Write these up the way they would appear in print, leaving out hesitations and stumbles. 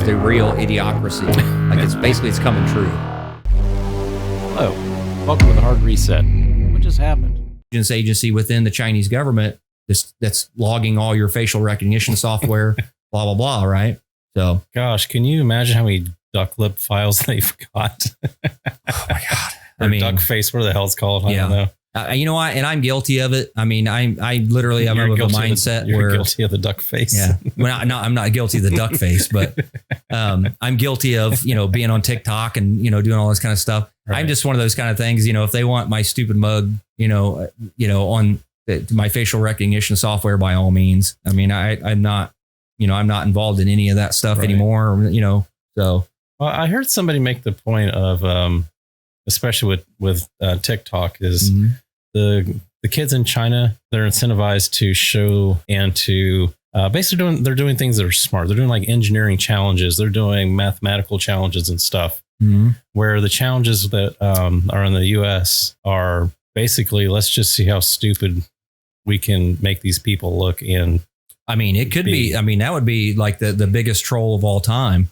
is the real idiocracy. Like it's coming true. Hello, welcome to the Hard Reset. What just happened? Agency within the Chinese government that's logging all your facial recognition software, blah, blah, blah, right? So, gosh, can you imagine how many duck lip files they've got? Oh my God. Or duck face, what the hell it's called? I don't know. You know what? And I'm guilty of it. I mean, I literally am of a mindset you're where guilty of the duck face. Yeah. Well, I'm not guilty of the duck face, but I'm guilty of, being on TikTok and, doing all this kind of stuff. Right. I'm just one of those kind of things, if they want my stupid mug, on my facial recognition software, by all means. I mean, I'm not involved in any of that stuff anymore, so. Well, I heard somebody make the point of, especially with TikTok is the kids in China, they're incentivized to show and to basically they're doing things that are smart. They're doing like engineering challenges. They're doing mathematical challenges and stuff, where the challenges that are in the US are basically, let's just see how stupid we can make these people look. And I mean, it could be, that would be like the biggest troll of all time.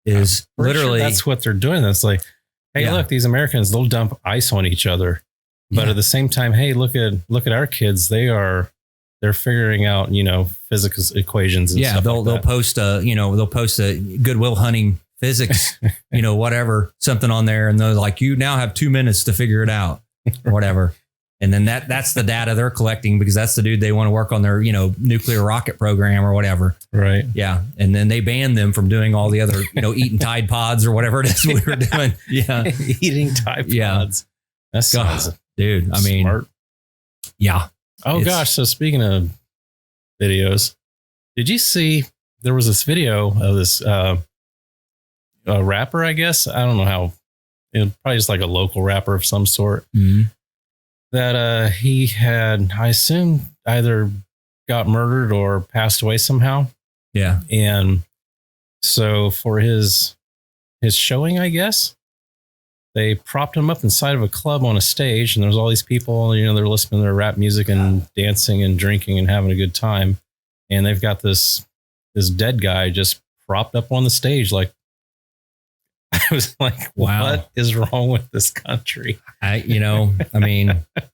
Is literally sure that's what they're doing. That's like, hey, look, these Americans, they'll dump ice on each other. But at the same time, hey, look at our kids. They're figuring out, physics equations and stuff. They'll post a Goodwill Hunting physics, whatever, something on there. And they're like, you now have 2 minutes to figure it out or whatever. And then that's the data they're collecting because that's the dude they want to work on their, nuclear rocket program or whatever. Right. Yeah. And then they banned them from doing all the other, eating Tide Pods or whatever it is we were doing. Yeah. Eating Tide Pods. That sounds, dude. I mean, smart. Yeah. Oh gosh. So speaking of videos, did you see there was this video of this rapper, I guess? I don't know how, probably just like a local rapper of some sort. That he had, I assume, either got murdered or passed away somehow. Yeah. And so for his showing, I guess, they propped him up inside of a club on a stage, and there's all these people, they're listening to their rap music and dancing and drinking and having a good time. And they've got this dead guy just propped up on the stage. Like, I was like, wow, what is wrong with this country? You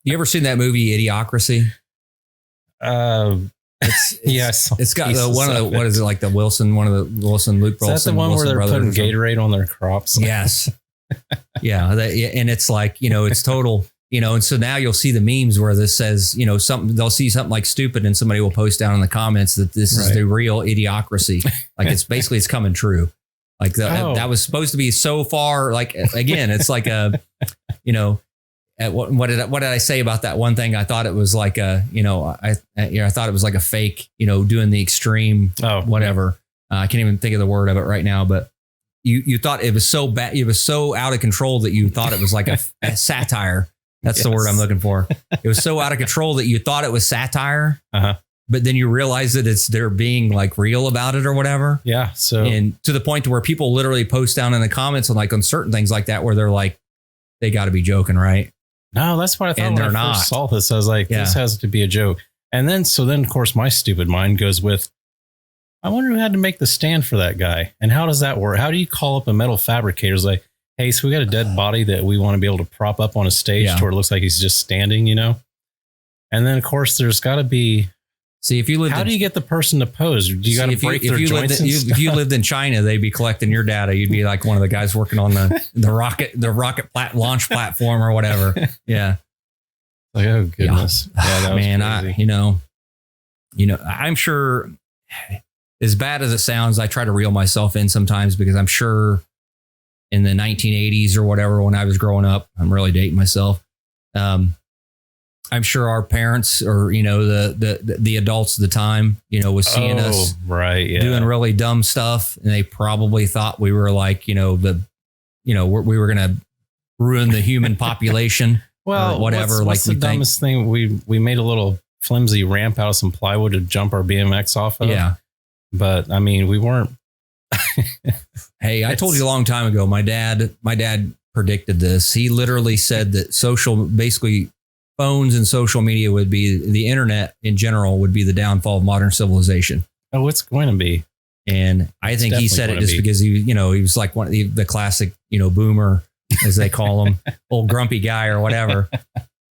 ever seen that movie Idiocracy? Yes. It's got what is it, like the Wilson, one of the Wilson, Luke Wilson. Is that the one Wilson where they're putting Gatorade on their crops? Yes. Yeah. And it's like, it's total, and so now you'll see the memes where this says, something, they'll see something like stupid and somebody will post down in the comments that this is the real idiocracy. Like it's coming true. Like that was supposed to be so far. Like, again, it's like a, what did I say about that one thing? I thought it was like I thought it was like a fake, doing the extreme, whatever. I can't even think of the word of it right now, but you thought it was so bad. It was so out of control that you thought it was like a satire. That's the word I'm looking for. It was so out of control that you thought it was satire. But then you realize that they're being like real about it or whatever. Yeah. So, and to the point to where people literally post down in the comments on certain things like that, where they're like, they got to be joking, right? No, that's what I thought. And when I first saw this, I was like, this has to be a joke. And then, of course, my stupid mind goes with, I wonder who had to make the stand for that guy. And how does that work? How do you call up a metal fabricator? It's like, hey, so we got a dead body that we want to be able to prop up on a stage to where it looks like he's just standing, And then, of course, there's got to be. See, if you lived, how do you get the person to pose? Do you got to break their joints? If you lived in China, they'd be collecting your data. You'd be like one of the guys working on the rocket launch platform or whatever. Yeah. Like, oh goodness, yeah, man. I'm sure, as bad as it sounds, I try to reel myself in sometimes because I'm sure in the 1980s or whatever, when I was growing up, I'm really dating myself. I'm sure our parents or, the adults at the time, was seeing us doing really dumb stuff. And they probably thought we were like, we were going to ruin the human population or whatever. What's the dumbest thing? We made a little flimsy ramp out of some plywood to jump our BMX off of. Yeah. But I mean, we weren't. Hey, I told you a long time ago, my dad predicted this. He literally said that phones and social media the internet in general would be the downfall of modern civilization. Oh, it's going to be. And I think he said it just because he was like one of the classic, boomer, as they call him, old grumpy guy or whatever.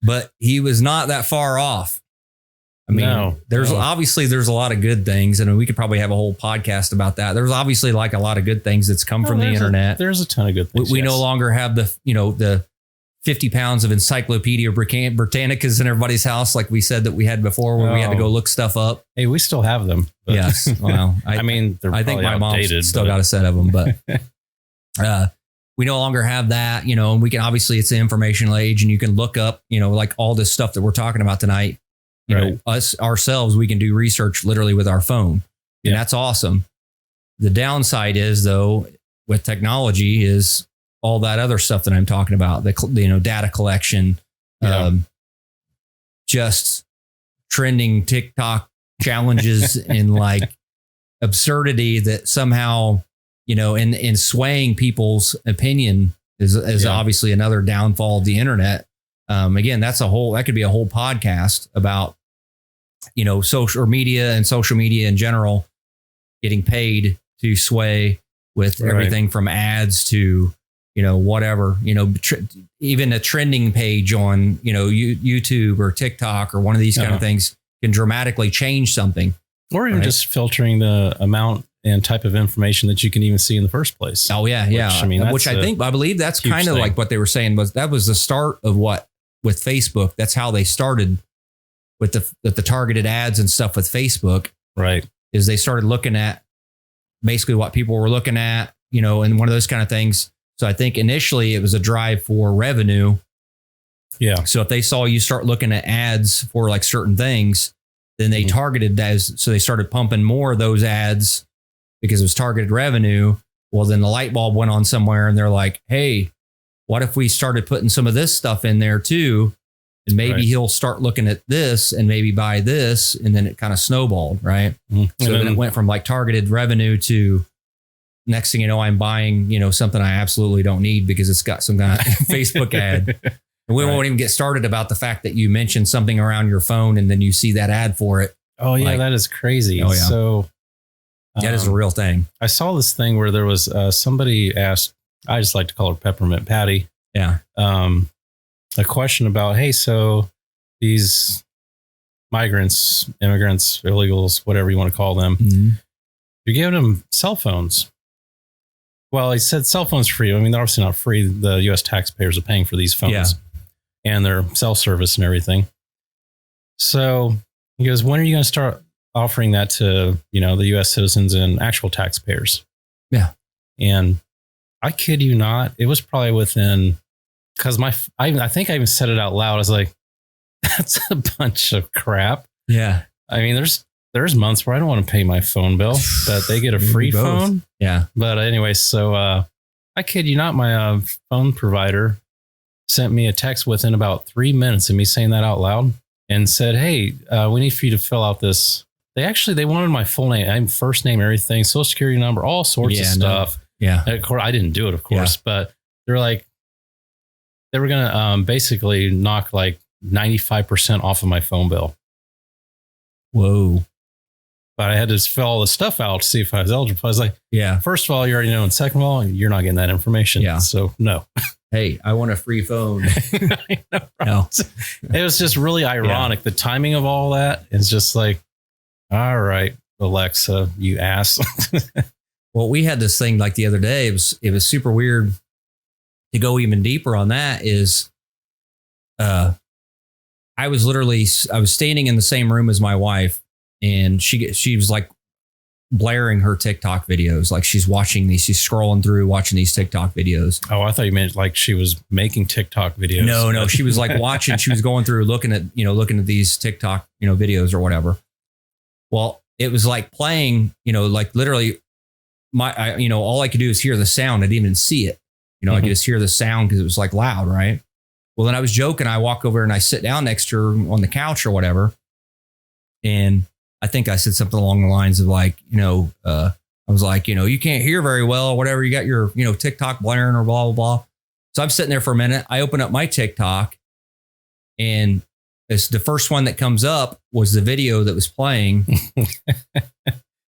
But he was not that far off. I mean, obviously there's a lot of good things, and we could probably have a whole podcast about that. There's obviously like a lot of good things that's come from the internet. There's a ton of good things. We no longer have the 50 pounds of Encyclopedia Britannicas in everybody's house, like we said that we had before, where we had to go look stuff up. Hey, we still have them. But. Yes. Well, I mean, I think my mom's still got a set of them, but we no longer have that, and we can, obviously it's the informational age, and you can look up, like all this stuff that we're talking about tonight, us ourselves, we can do research literally with our phone, and that's awesome. The downside is, though, with technology is all that other stuff that I'm talking about, the data collection, just trending TikTok challenges and like absurdity that somehow, in swaying people's opinion is obviously another downfall of the internet. Again, that could be a whole podcast about, social media and social media in general getting paid to sway with everything from ads to, whatever, even a trending page on, YouTube or TikTok or one of these kind of things can dramatically change something. Or even just filtering the amount and type of information that you can even see in the first place. Oh, yeah. I believe that's kind of like what they were saying was that was the start of what with Facebook. That's how they started with the targeted ads and stuff with Facebook. Right. Is they started looking at basically what people were looking at, and one of those kind of things. So I think initially it was a drive for revenue. Yeah. So if they saw you start looking at ads for like certain things, then they targeted those. So they started pumping more of those ads because it was targeted revenue. Well, then the light bulb went on somewhere and they're like, hey, what if we started putting some of this stuff in there too? And maybe he'll start looking at this and maybe buy this. And then it kind of snowballed. Right. Mm-hmm. So then it went from like targeted revenue to next thing you know, I'm buying, something I absolutely don't need because it's got some kind of Facebook ad. And we won't even get started about the fact that you mentioned something around your phone and then you see that ad for it. Oh, yeah, that is crazy. Oh, yeah. So that is a real thing. I saw this thing where there was somebody asked, I just like to call her Peppermint Patty. Yeah. A question about, hey, so these migrants, immigrants, illegals, whatever you want to call them, you're giving them cell phones. Well, he said cell phones free. I mean, they're obviously not free. The U.S. taxpayers are paying for these phones and their cell service and everything. So he goes, when are you going to start offering that to, the U.S. citizens and actual taxpayers? Yeah. And I kid you not, it was probably within, because I think I even said it out loud. I was like, that's a bunch of crap. Yeah. I mean, there's months where I don't want to pay my phone bill, but they get a free phone. Yeah. But anyway, so I kid you not, my phone provider sent me a text within about 3 minutes of me saying that out loud and said, hey, we need for you to fill out this. They wanted my full name, first name, everything, social security number, all sorts of stuff. Yeah. And of course, I didn't do it, of course, but they're like, they were going to basically knock like 95% off of my phone bill. Whoa. But I had to fill all the stuff out to see if I was eligible. I was like, yeah, first of all, you already know. And second of all, you're not getting that information. Yeah. So no. Hey, I want a free phone. I know, right? No. It was just really ironic. Yeah. The timing of all that is just like, all right, Alexa, you ass. Well, we had this thing like the other day. It was super weird. To go even deeper on that is, I was standing in the same room as my wife, and she was like blaring her TikTok videos. Like she's scrolling through, watching these TikTok videos. Oh, I thought you meant like she was making TikTok videos. No. She was like watching, she was going through, looking at these TikTok, videos or whatever. Well, it was like playing, like literally all I could do is hear the sound. I didn't even see it. I could just hear the sound because it was like loud. Right. Well, then I was joking. I walk over and I sit down next to her on the couch or whatever. And I think I said something along the lines of like, I was like, you can't hear very well or whatever. You got your, TikTok blaring or blah, blah, blah. So I'm sitting there for a minute. I open up my TikTok and it's the first one that comes up was the video that was playing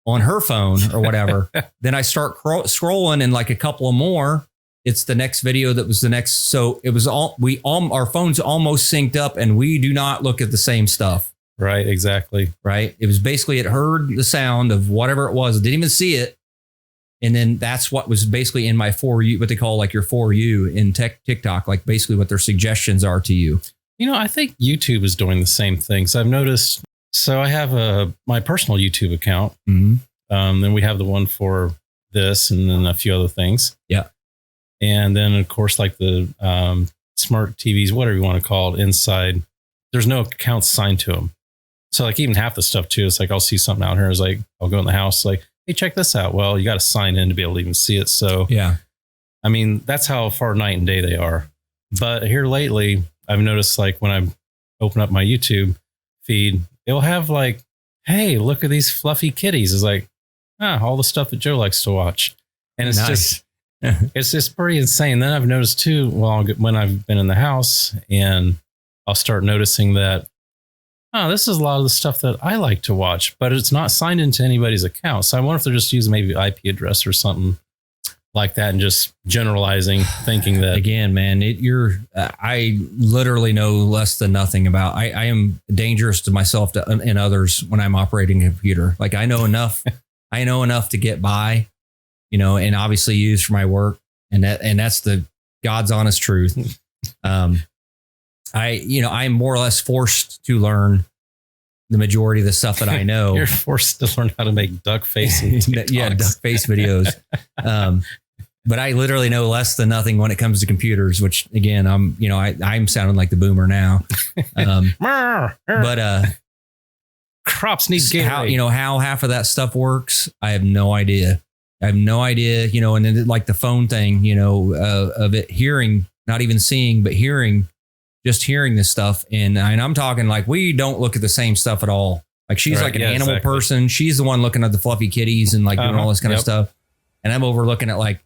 on her phone or whatever. Then I start scrolling, and like a couple of more, it's the next video that was the next. So it was our phones almost synced up, and we do not look at the same stuff. Right. Exactly. Right. It was basically, it heard the sound of whatever it was. It didn't even see it. And then that's what was basically in my For You, what they call like your For You in TikTok, like basically what their suggestions are to you. You know, I think YouTube is doing the same thing. So I've noticed. So I have my personal YouTube account. Mm-hmm. Then we have the one for this, and then a few other things. Yeah. And then, of course, like the smart TVs, whatever you want to call it, inside, there's no accounts signed to them. So like even half the stuff too, it's like I'll see something out here. It's like I'll go in the house, like, hey, check this out. Well, you got to sign in to be able to even see it. So yeah, I mean, that's how far night and day they are. But here lately, I've noticed like when I open up my YouTube feed, it'll have like, hey, look at these fluffy kitties. It's like, all the stuff that Joe likes to watch. And it's nice. It's just pretty insane. Then I've noticed too, when I've been in the house, and I'll start noticing that, this is a lot of the stuff that I like to watch, but it's not signed into anybody's account. So I wonder if they're just using maybe IP address or something like that, and just generalizing, thinking that, again, man, I literally know less than nothing about. I am dangerous to myself and others when I'm operating a computer. Like I know enough. I know enough to get by, and obviously use for my work, and that's the God's honest truth. I'm more or less forced to learn the majority of the stuff that I know. You're forced to learn how to make duck face and yeah, duck face videos. But I literally know less than nothing when it comes to computers, which again, I'm sounding like the boomer now. But crops need Gatorade. How half of that stuff works, I have no idea. And then like the phone thing, of it hearing, not even seeing, but hearing, just hearing this stuff. And I'm talking like, we don't look at the same stuff at all. Like she's like an animal person. She's the one looking at the fluffy kitties and like doing all this kind of stuff. And I'm over looking at like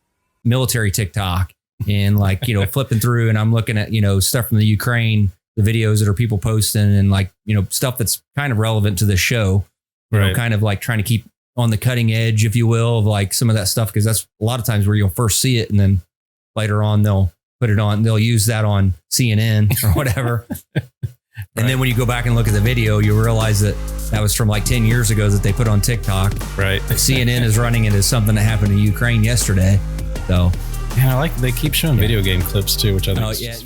military TikTok and like, flipping through, and I'm looking at, stuff from the Ukraine, the videos that are people posting, and like, stuff that's kind of relevant to this show, kind of like trying to keep on the cutting edge, if you will, of like some of that stuff. Cause that's a lot of times where you'll first see it, and then later on they'll put it on, they'll use that on CNN or whatever. And then when you go back and look at the video, you realize that was from like 10 years ago that they put on TikTok. Right. CNN is running it as something that happened in Ukraine yesterday. So, and I like they keep showing video game clips too, which I think is